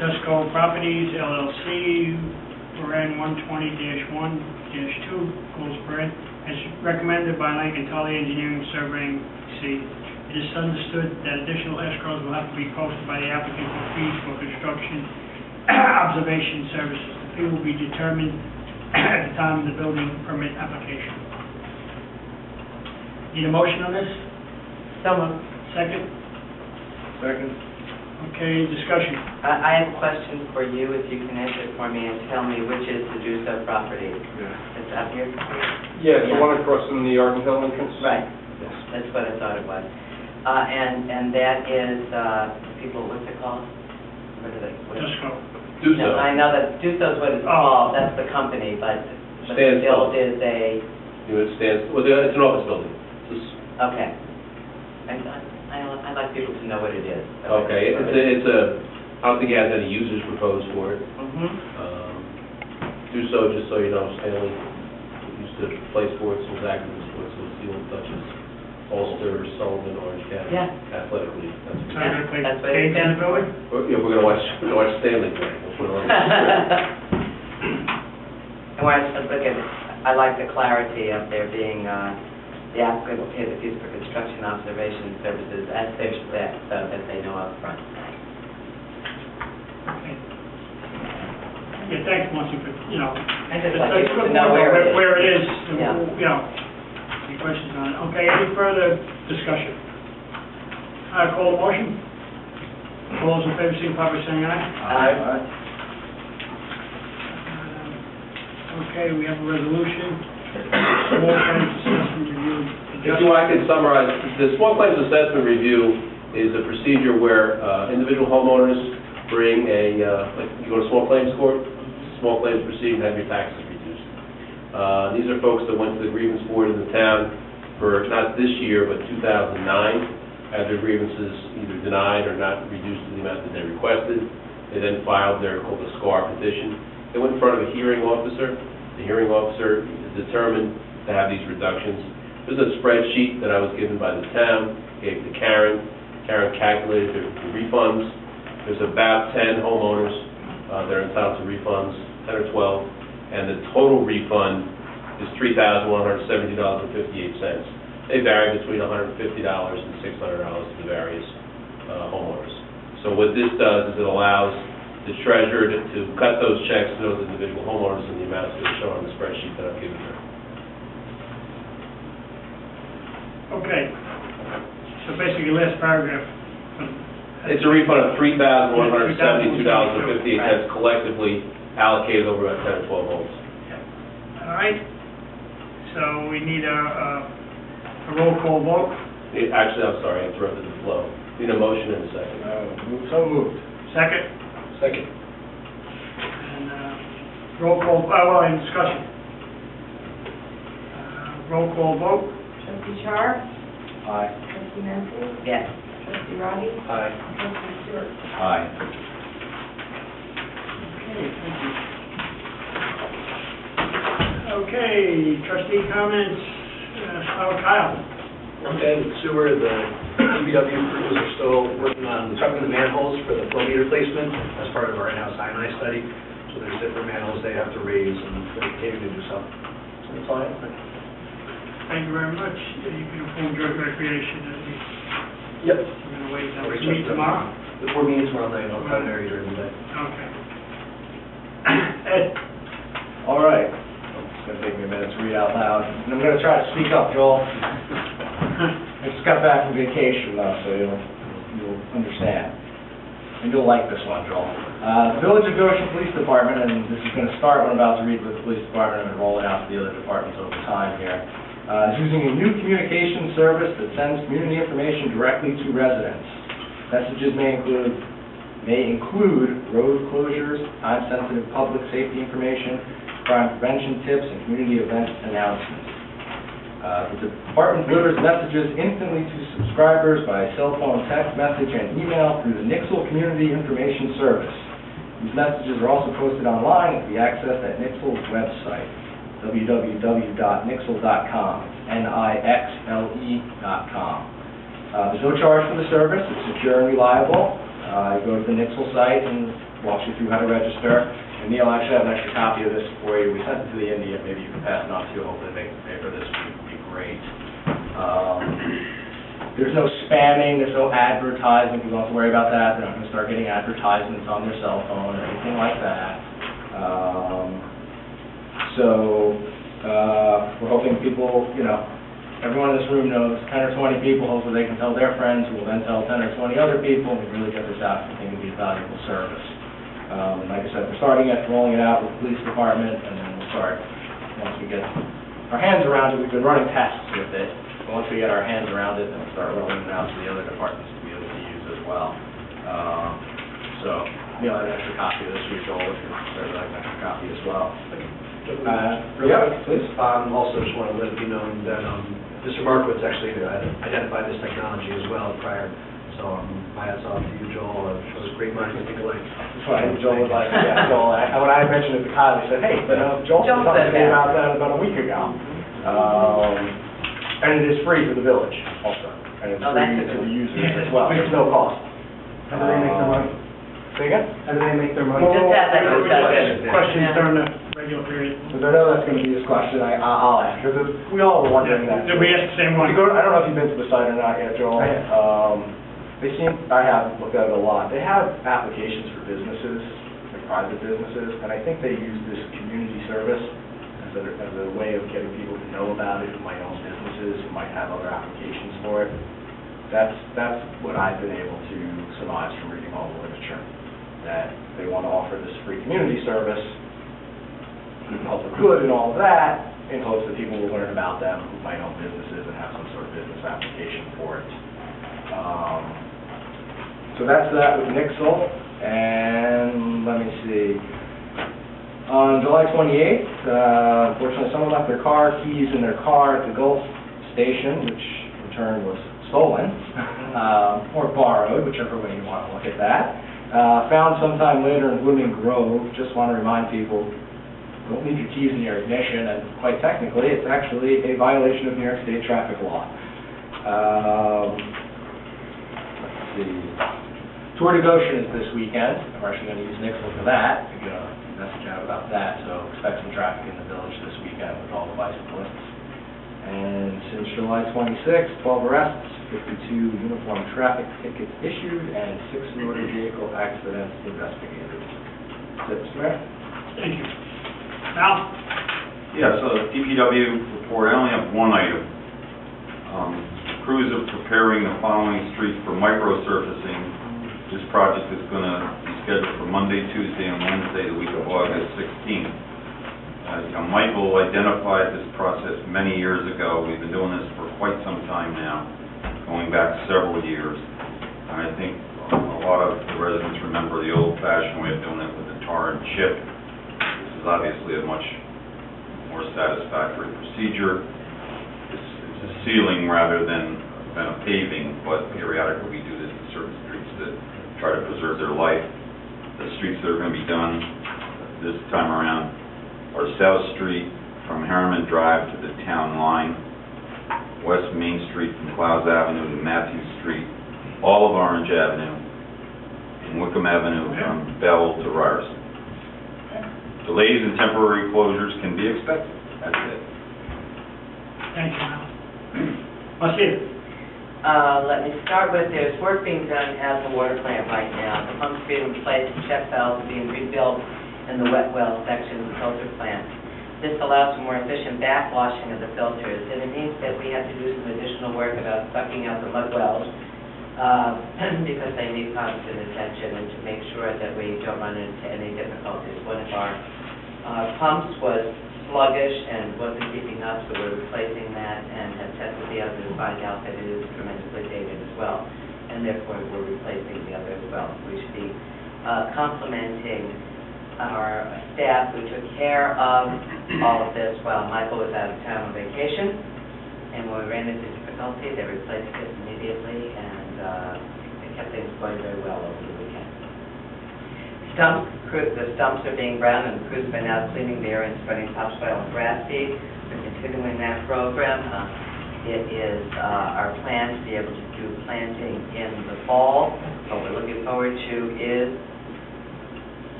Dusco Properties, LLC, Paren 120-1-2, close paren, as recommended by Lincoln Tully Engineering Surveying, C. It is understood that additional escrows will have to be posted by the applicant for fees for construction observation services. The fee will be determined at the time of the building permit application. Need a motion on this? Someone. Second? Second. Okay, discussion. I have a question for you, if you can answer it for me and tell me which is the Duso property. Yeah. It's up here? Yeah, the one across from the Arden Hill entrance? Right. Yes. That's what I thought it was. And that is, people, what's it called? What are they? Dusco. No, I know that Duso's what it's called, that's the company, but the build is a... It stands, well, it's an office building. Okay. I'd like people to know what it is. Okay, it's a, I don't think it has any users proposed for it. Do so, just so you know, Stanley used to play sports, was active in sports, so it's the old Dutchess, Ulster, Sullivan, Orange County. Yeah. Athletic League. That's what it is. down the building? Yeah, we're gonna watch Stanley play. We'll put it on. And when I look at it, I like the clarity of there being, the applicant will pay the fees for construction observation services as they're set, so that they know up front. Okay. Yeah, thanks, Marcy, for, I just that's like a people good to know point where it is. where it is, Yeah. Any questions on it? Okay, any further discussion? Call the motion. All those in favor, signify by saying aye. Aye. Okay, we have a resolution. Small claims assessment review. If you want, I can summarize. The small claims assessment review is a procedure where individual homeowners bring like you go to small claims court, small claims proceeding, have your taxes reduced. These are folks that went to the grievance board in the town for, not this year, but 2009, had their grievances either denied or not reduced to the amount that they requested. They then filed their, called a SCAR petition. They went in front of a hearing officer. The hearing officer determined to have these reductions. There's a spreadsheet that I was given by the town, gave to Karen. Karen calculated the refunds. There's about 10 homeowners that are entitled to refunds, 10 or 12, and the total refund is $3,170.58. They vary between $150 and $600 to the various homeowners. So what this does is it allows the treasurer to cut those checks to those individual homeowners in the amounts that are shown on the spreadsheet that I've given her. Okay. So basically, last paragraph. It's a refund of $3,172.58 collectively allocated over about 10 or 12 homes. All right. So we need a roll call vote. Actually, I'm sorry, I interrupted the flow. Need a motion and a second. So moved. Second. Second. And roll call, any discussion? Roll call vote. Trustee Char? Aye. Trustee Mency? Yes. Trustee Roddy? Aye. Trustee Stewart? Aye. Okay, thank you. Okay, trustee comments. Kyle. Okay, the sewer, the DPW crews are still working on tucking the manholes for the flow meter placement as part of our in-house INI study. So there's different manholes they have to raise, and they're continuing to do so. So that's all I have. Thank you very much. You can inform Drug Recreation that Yep. we're going to wait until we meet tomorrow. The 4 meetings tomorrow night, I'll cut an area during the day. Okay. Ed. All right. It's going to take me a minute to read out loud. And I'm going to try to speak up, Joel. I just got back from vacation, though, so you'll understand. And you'll like this one, Joel. Village of Goshen Police Department, and this is going to start what I'm about to read with the police department and roll it out to the other departments over time here. Is using a new communication service that sends community information directly to residents. Messages may include road closures, time-sensitive public safety information, crime prevention tips, and community event announcements. The department delivers messages instantly to subscribers by cell phone, text message, and email through the Nixle Community Information Service. These messages are also posted online and can be accessed at Nixle's website, www.nixle.com, Nixle.com. There's no charge for the service. It's secure and reliable. You go to the Nixle site and walks you through how to register. And Neil, I actually have an extra copy of this for you. We sent it to the India. Maybe you can pass it on to you. Hopefully they pay for this. Would be great. There's no spamming. There's no advertising. You don't have to worry about that. They're not going to start getting advertisements on their cell phone or anything like that. We're hoping people, everyone in this room knows 10 or 20 people. Hopefully they can tell their friends, who will then tell 10 or 20 other people, and we really get this out. I think it would be a valuable service. Like I said, we're starting at rolling it out with the police department, and then we'll start, once we get our hands around it. We've been running tests with it, but once we get our hands around it, then we'll start rolling it out to the other departments to be able to use as well. Neil had an extra copy of this for you, Joel, if you'd like an extra copy as well. Please. Also, just want to let it be known that Mr. Markowitz actually identified this technology as well prior. So my hats off to you, Joel. It shows great minds think alike. That's why Joel was like, yeah, Joel. When I mentioned it to Kyle, he said, hey, Joel said something to me about that about a week ago. And it is free for the village also. And it's free to the users as well. It's no cost. How do they make their money? Say again? How do they make their money? Just have that discussion. Questions during the regular period. Because I know that's going to be this question, I'll ask, because we all were wondering that. Did we ask the same one? I don't know if you've been to the site or not yet, Joel. I have looked at it a lot. They have applications for businesses, like private businesses, and I think they use this community service as a way of getting people to know about it, who might own businesses, who might have other applications for it. That's what I've been able to surmise from reading all the literature, that they want to offer this free community service, public good and all of that, in hopes that people will learn about them who might own businesses and have some sort of business application for it. So that's that with Nixle, and let me see. On July 28th, unfortunately someone left their car keys in their car at the Gulf station, which in turn was stolen, or borrowed, whichever way you want to look at that. Found sometime later in Blooming Grove. Just want to remind people, don't leave your keys in your ignition, and quite technically, it's actually a violation of New York State traffic law. Let's see. Tour de Goshen is this weekend. I'm actually going to use Nixle for that. I'm going to message out about that, so expect some traffic in the village this weekend with all the bicyclists. And since July 26th, 12 arrests, 52 uniform traffic tickets issued, and 6 motor vehicle accidents investigated. That's it, Mr. Mayor. Thank you. Al? Yeah, so the DPW report, I only have one item. Crews are preparing the following streets for micro-surfacing. This project is going to be scheduled for Monday, Tuesday, and Wednesday, the week of August 16th. Michael identified this process many years ago. We've been doing this for quite some time now, going back several years. And I think a lot of the residents remember the old-fashioned way of doing it with the tar and chip. This is obviously a much more satisfactory procedure. It's a sealing rather than a paving, but periodically we do this in certain streets that try to preserve their life. The streets that are going to be done this time around are South Street from Harriman Drive to the town line, West Main Street from Clouds Avenue to Matthews Street, all of Orange Avenue, and Wickham Avenue from Bell to Ryerson. Delays and temporary closures can be expected. That's it. Thank you, Al. Marcia? Let me start with, there's work being done at the water plant right now. The pumps being replaced, check valves are being rebuilt in the wet well section of the filter plant. This allows for more efficient backwashing of the filters, and it means that we have to do some additional work about sucking out the mud wells because they need constant attention, and to make sure that we don't run into any difficulties. One of our pumps was sluggish and wasn't keeping up, so we're replacing that and have tested the other to find out that it is tremendously dated as well, and therefore we're replacing the other as well. We should be complementing our staff who took care of all of this while Michael was out of town on vacation, and when we ran into difficulty, they replaced it immediately, and it kept things going very well over the weekend. The stumps are being ground, and the crews have been out cleaning the area and spreading topsoil and grass seed. We're continuing that program. It is our plan to be able to do planting in the fall, what we're looking forward to is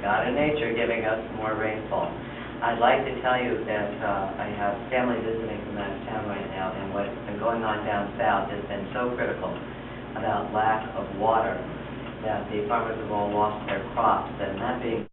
God and nature giving us more rainfall. I'd like to tell you that I have family visiting from that town right now, and what's been going on down south has been so critical about lack of water that the farmers have all lost their crops, and that being